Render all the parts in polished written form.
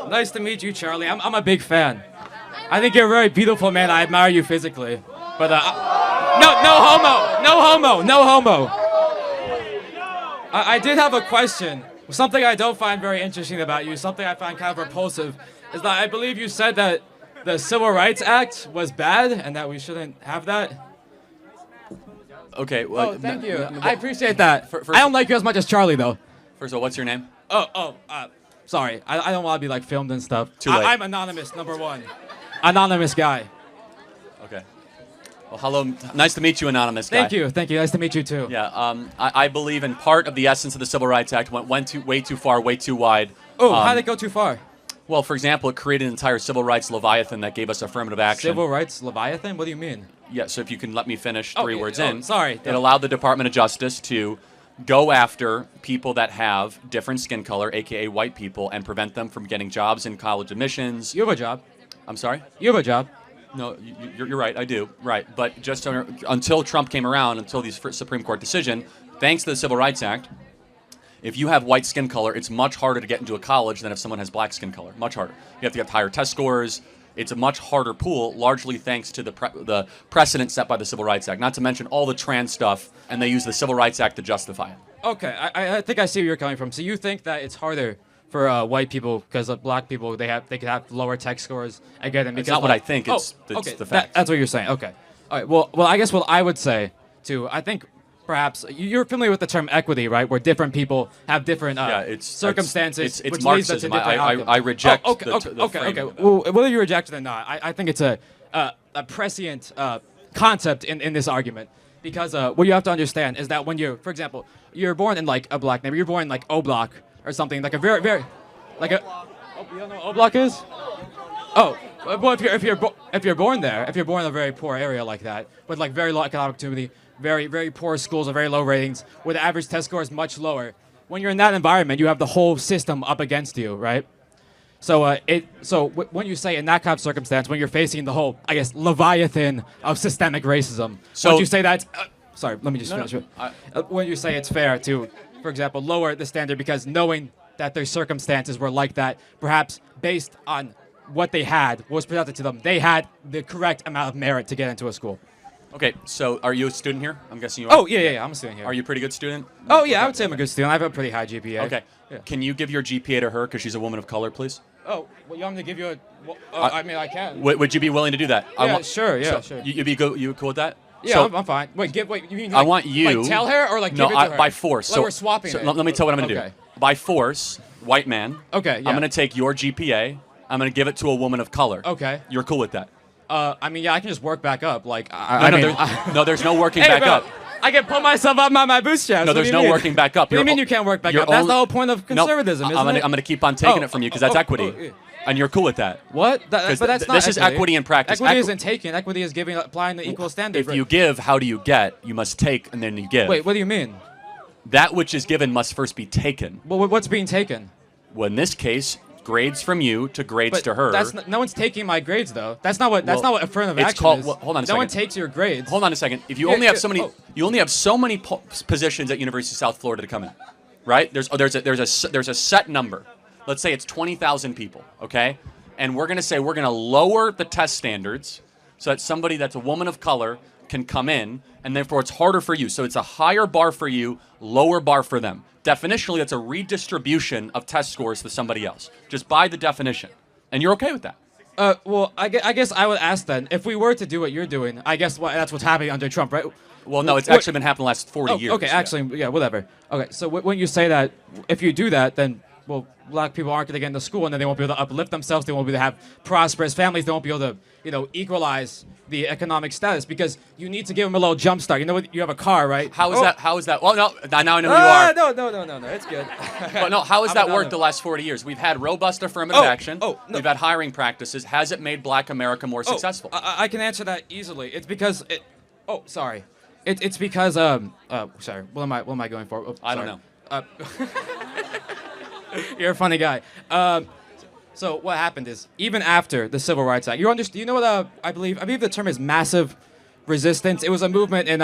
Nice to meet you, Charlie. I'm a big fan. I think you're a very beautiful man. I admire you physically. But, no homo. I did have a question. Something I don't find very interesting about you, something I find kind of repulsive, is that I believe you said that the Civil Rights Act was bad and that we shouldn't have that. Okay, well... Oh, thank you. I appreciate that. I don't like you as much as Charlie, though. First of all, what's your name? Sorry. I don't want to be, like, filmed and stuff. Too late. I'm anonymous, number one. Anonymous guy. Okay. Well, hello. Nice to meet you, anonymous guy. Thank you. Nice to meet you, too. Yeah, I believe in part of the essence of the Civil Rights Act went way too far, way too wide. Oh, how did it go too far? Well, for example, it created an entire civil rights leviathan that gave us affirmative action. Civil rights leviathan? What do you mean? Yeah, so if you can let me finish three words in. Sorry. It allowed the Department of Justice to go after people that have different skin color, a.k.a. white people, and prevent them from getting jobs in college admissions. You have a job. I'm sorry? You have a job. No, you're right, I do. Right, but just until Trump came around, until the Supreme Court decision, thanks to the Civil Rights Act, if you have white skin color, it's much harder to get into a college than if someone has black skin color. Much harder. You have to get higher test scores. It's a much harder pool, largely thanks to the precedent set by the Civil Rights Act. Not to mention all the trans stuff, and they use the Civil Rights Act to justify it. Okay, I think I see where you're coming from. So you think that it's harder for white people because black people they could have lower tech scores again? It's not what I think. It's the fact. That's what you're saying. Okay. All right. Well, I guess what I would say too. I think perhaps you're familiar with the term equity, right? Where different people have different circumstances, it's which Marxism. leads to different outcomes. I reject Okay. Well, whether you reject it or not, I think it's a prescient concept in this argument. Because what you have to understand is that when for example, you're born in like a black neighborhood, you're born in like O Block or something, like a very, like a. Oh, you don't know what O Block is? Oh, well, if you're born there, if you're born in a very poor area like that, with like very low economic opportunity, very, very poor schools and very low ratings, where the average test score is much lower, when you're in that environment, you have the whole system up against you, right? So when you say in that kind of circumstance, when you're facing the whole, I guess, leviathan of systemic racism, would you say that's... sorry, let me just finish it. When you say it's fair to, for example, lower the standard because knowing that their circumstances were like that, perhaps based on what they had, what was presented to them, they had the correct amount of merit to get into a school. Okay, so are you a student here? I'm guessing you are. Oh, yeah, I'm a student here. Are you a pretty good student? Oh, yeah, I would say I'm a good student. I have a pretty high GPA. Okay. Yeah. Can you give your GPA to her because she's a woman of color, please? Oh, well, you want me to give you a... Well, I mean, I can. Would you be willing to do that? Yeah, sure. You'd be good. You cool with that? Yeah, so, I'm fine. Wait, you mean I want you... Like tell her or like give it to her? By force. Like we're swapping it. Let me tell you what I'm going to do. By force, white man. Okay, yeah. I'm going to take your GPA. I'm going to give it to a woman of color. Okay. You're cool with that? I mean, yeah, I can just work back up. Like, there's no working back up. I can pull myself up by my bootstraps. No, there's no working back up. What do you mean you can't work back up? That's the whole point of conservatism, isn't it? I'm going to keep on taking it from you because that's equity. And you're cool with that. What? But that's not This is equity in practice. Equity isn't taking. Equity is applying the equal standard. If you give, how do you get? You must take, and then you give. Wait, what do you mean? That which is given must first be taken. Well, what's being taken? Well, in this case, grades from you to grades to her. No one's taking my grades, though. That's not what affirmative action is. Hold on a second. No one takes your grades. Hold on a second. If you only have so many, you only have so many positions at University of South Florida to come in, right? There's a set number. Let's say it's 20,000 people, okay? And we're going to say we're going to lower the test standards so that somebody that's a woman of color can come in, and therefore it's harder for you. So it's a higher bar for you, lower bar for them. Definitionally, that's a redistribution of test scores to somebody else, just by the definition. And you're okay with that? Well, I guess I would ask then, if we were to do what you're doing, I guess that's what's happening under Trump, right? Well, no, it's actually been happening the last 40 years. Okay, actually, yeah, whatever. Okay, so when you say that, if you do that, then, well, black people aren't going to get into school, and then they won't be able to uplift themselves. They won't be able to have prosperous families. They won't be able to, equalize the economic status because you need to give them a little jump start. You know, you have a car, right? How is that? Well, no, now I know who you are. No, it's good. But no, how has that worked the last 40 years? We've had robust affirmative action. No. We've had hiring practices. Has it made black America more successful? I can answer that easily. It's because sorry. It's because sorry. What am I going for? I don't know. You're a funny guy. So what happened is, even after the Civil Rights Act, you know what I believe the term is massive resistance. It was a movement in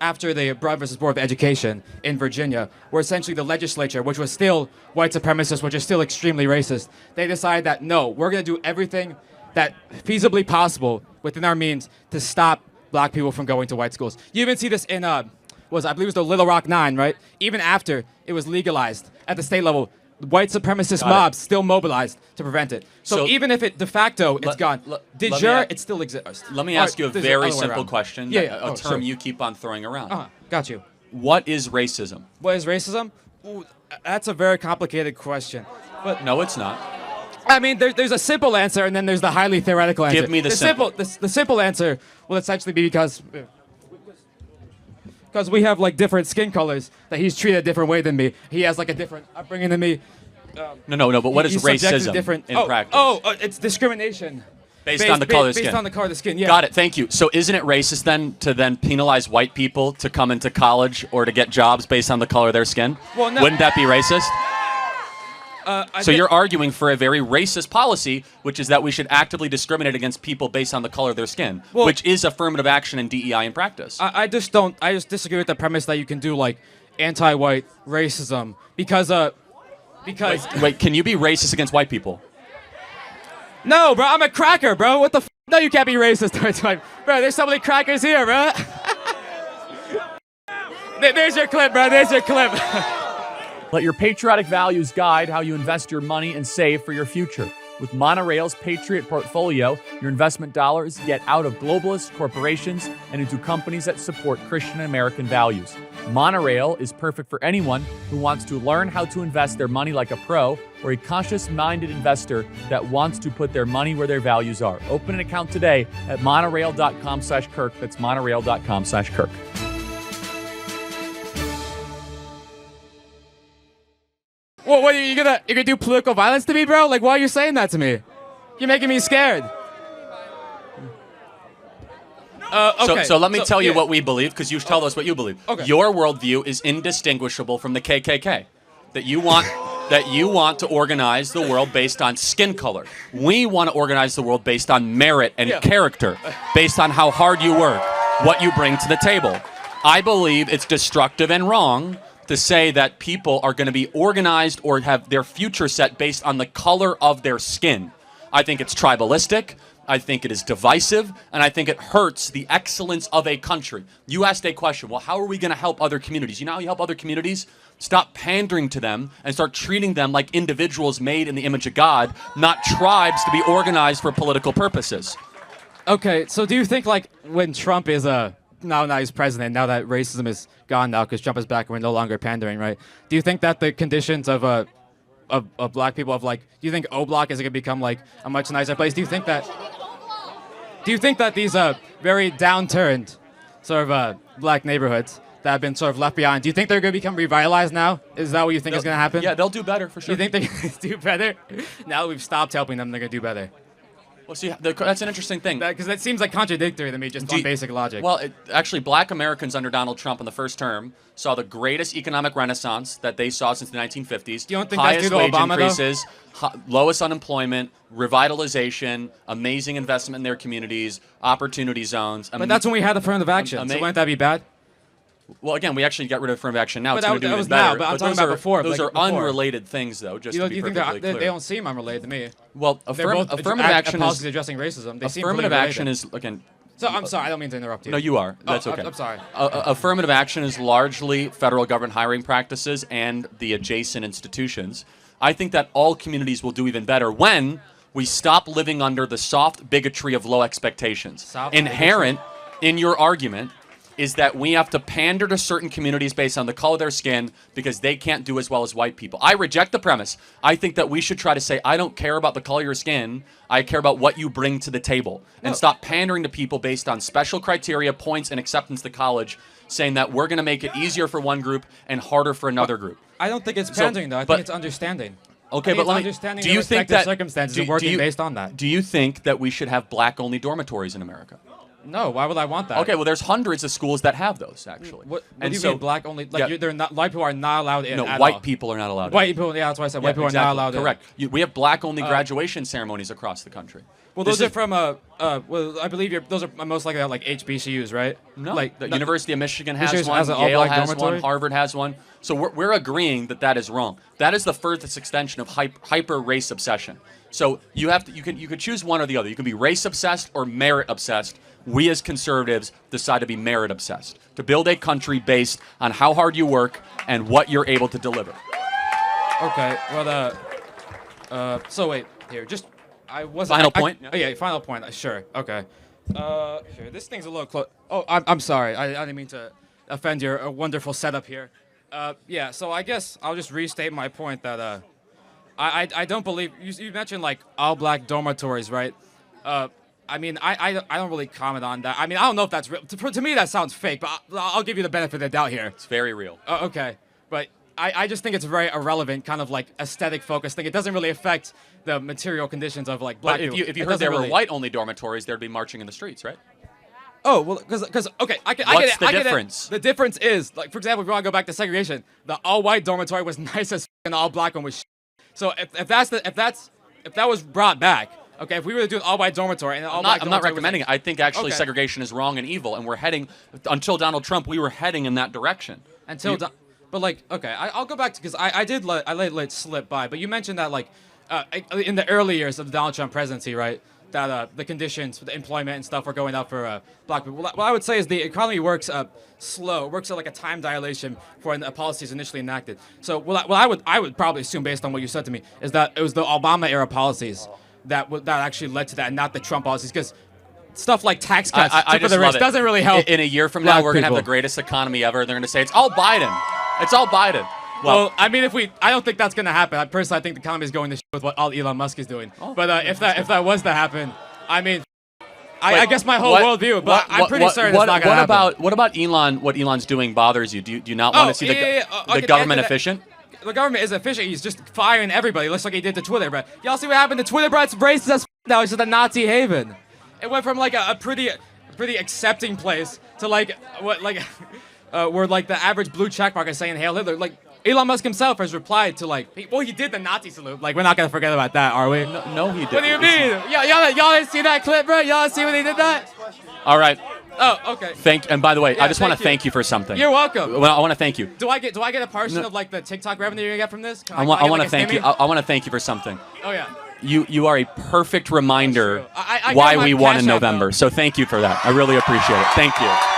after the Brown versus Board of Education in Virginia, where essentially the legislature, which was still white supremacist, which is still extremely racist, they decided that no, we're going to do everything that feasibly possible within our means to stop black people from going to white schools. You even see this in, I believe it was the Little Rock Nine, right? Even after it was legalized at the state level, white supremacist mobs still mobilized to prevent it. So even if it de facto it's gone, de jure it still exists. Let me ask you a very simple question. A term you keep on throwing around. Got you. What is racism? What is racism? Ooh, that's a very complicated question. But no, it's not. I mean, there's a simple answer, and then there's the highly theoretical answer. Give me the simple. The simple answer will essentially be because we have like different skin colors that he's treated a different way than me. He has like a different upbringing than me. No. But what is racism in practice? It's discrimination. Based on the color of the skin. Based on the color of the skin, yeah. Got it, thank you. So isn't it racist then to penalize white people to come into college or to get jobs based on the color of their skin? Well, no. Wouldn't that be racist? So you're arguing for a very racist policy, which is that we should actively discriminate against people based on the color of their skin, which is affirmative action in DEI in practice. I just disagree with the premise that you can do like anti-white racism because Wait, can you be racist against white people? No, bro, I'm a cracker, bro. What the f? No, you can't be racist towards white. Bro, there's so many crackers here, bro. There's your clip, bro. There's your clip. Let your patriotic values guide how you invest your money and save for your future. With Monorail's Patriot Portfolio, your investment dollars get out of globalist corporations and into companies that support Christian and American values. Monorail is perfect for anyone who wants to learn how to invest their money like a pro or a conscious-minded investor that wants to put their money where their values are. Open an account today at monorail.com/Kirk. That's monorail.com/Kirk. Well, what you're gonna do political violence to me, bro? Like, why are you saying that to me? You're making me scared. Okay. So let me tell you what we believe, because you tell us what you believe. Okay. Your worldview is indistinguishable from the KKK. That you want to organize the world based on skin color. We want to organize the world based on merit and character, based on how hard you work, what you bring to the table. I believe it's destructive and wrong to say that people are going to be organized or have their future set based on the color of their skin. I think it's tribalistic, I think it is divisive, and I think it hurts the excellence of a country. You asked a question, well, how are we going to help other communities? You know how you help other communities? Stop pandering to them and start treating them like individuals made in the image of God, not tribes to be organized for political purposes. Okay, so do you think, like, when Trump is now he's president, now that racism is gone now because Trump is back and we're no longer pandering, right? Do you think that the conditions of black people, do you think O Block is going to become, like, a much nicer place? Do you think that these very downturned sort of black neighborhoods that have been sort of left behind, do you think they're going to become revitalized now? Is that what you think is going to happen? Yeah, they'll do better, for sure. Do you think they're going to do better? Now that we've stopped helping them, they're going to do better. Well, see, that's an interesting thing. Because that seems like contradictory to me, just on basic logic. Well, actually, black Americans under Donald Trump in the first term saw the greatest economic renaissance that they saw since the 1950s. You don't think that's due to Obama, increases, lowest unemployment, revitalization, amazing investment in their communities, opportunity zones. But that's when we had affirmative action, so wouldn't that be bad? Well, again, we actually got rid of affirmative action now. But it's going to do was it better. Now, but I'm talking about before. Those are unrelated things, though, just to be perfectly clear. They don't seem unrelated to me. Well, affirmative action policies addressing racism. They affirmative action is, again... So, I'm sorry, I don't mean to interrupt you. No, you are. That's okay. I'm sorry. Affirmative action is largely federal government hiring practices and the adjacent institutions. I think that all communities will do even better when we stop living under the soft bigotry of low expectations. Inherent in your argument is that we have to pander to certain communities based on the color of their skin because they can't do as well as white people. I reject the premise. I think that we should try to say, I don't care about the color of your skin. I care about what you bring to the table. And stop pandering to people based on special criteria, points, and acceptance to college, saying that we're going to make it easier for one group and harder for another group. I don't think it's pandering, though. I think it's understanding. Okay, but let me... Do you think that... circumstances and working based on that. Do you think that we should have black-only dormitories in America? No, why would I want that? Okay, well, there's hundreds of schools that have those, actually. What do you mean black only? Like, white people are not allowed in at white all. people are not allowed White people, yeah, that's why I said white people are not allowed Correct. We have black-only graduation ceremonies across the country. Well, those are from well, I believe those are most likely like HBCUs, right? No, like the University of Michigan has Michigan one, has an Yale all-black has dormitory? one, Harvard has one. So we're agreeing that is wrong. That is the furthest extension of hyper race obsession. So you could choose one or the other. You can be race obsessed or merit obsessed. We as conservatives decide to be merit obsessed, to build a country based on how hard you work and what you're able to deliver. Okay. Well, so wait here. Just I wasn't. Final point? Oh yeah, final point. Sure. Okay. Here, this thing's a little close. Oh, I'm sorry. I didn't mean to offend your wonderful setup here. Yeah. So I guess I'll just restate my point that I don't believe you mentioned like all black dormitories, right? I mean, I don't really comment on that. I mean, I don't know if that's real. To me, that sounds fake, but I'll give you the benefit of the doubt here. It's very real. Okay. But I just think it's a very irrelevant kind of like aesthetic focused thing. It doesn't really affect the material conditions of like black But people. if you heard there were white-only dormitories, there'd be marching in the streets, right? Oh, well, because okay, I get What's it. the I get it. difference? The difference is, like, for example, if you want to go back to segregation, the all-white dormitory was nice as and the all-black one was. So if that was brought back, okay, if we were to do an all-white dormitory and an all-black I'm not dormitory was recommending it. I think actually Okay. segregation is wrong and evil, and we're heading until Donald Trump. We were heading in that direction. But like, okay, I'll go back to because I let it slip by. But you mentioned that like in the early years of the Donald Trump presidency, right? That the conditions for the employment and stuff were going up for black people. What I would say is the economy works slow. It works at like a time dilation for when a policy is initially enacted. So what I would probably assume based on what you said to me is that it was the Obama era policies that actually led to that, and not the Trump policies because. Stuff like tax cuts I for just the love rich it. doesn't really help. In a year from black now, we're going to have people. the greatest economy ever. They're going to say, it's all Biden. It's all Biden. Well, I mean, I don't think that's going to happen. I personally think the economy is going to shit with what all Elon Musk is doing. But if that was to happen, I mean, I guess my whole worldview. But I'm pretty certain it's not going to happen. What about Elon? What Elon's doing bothers you? Do you not want to see the government efficient? The government is efficient. He's just firing everybody. Looks like he did to Twitter. But y'all see what happened to Twitter? Bro, it's racist as now. It's just a Nazi haven. It went from like a pretty accepting place to like what like where like the average blue checkmark is saying Hail Hitler. Like Elon Musk himself has replied to like, well, he did the Nazi salute. Like we're not gonna forget about that, are we? No, he didn't. What do you mean? Y'all didn't see that clip, bro? Y'all see when he did that? All right. Oh, okay. And by the way, Yeah, I just want to thank you. thank you for something. You're welcome. Well, I want to thank you. Do I get a portion of like the TikTok revenue you're gonna get from this? I want to thank you. you. I want to thank you for something. Oh yeah. You are a perfect reminder I got why my we won Cash in App, November. though. So thank you for that. I really appreciate it. Thank you.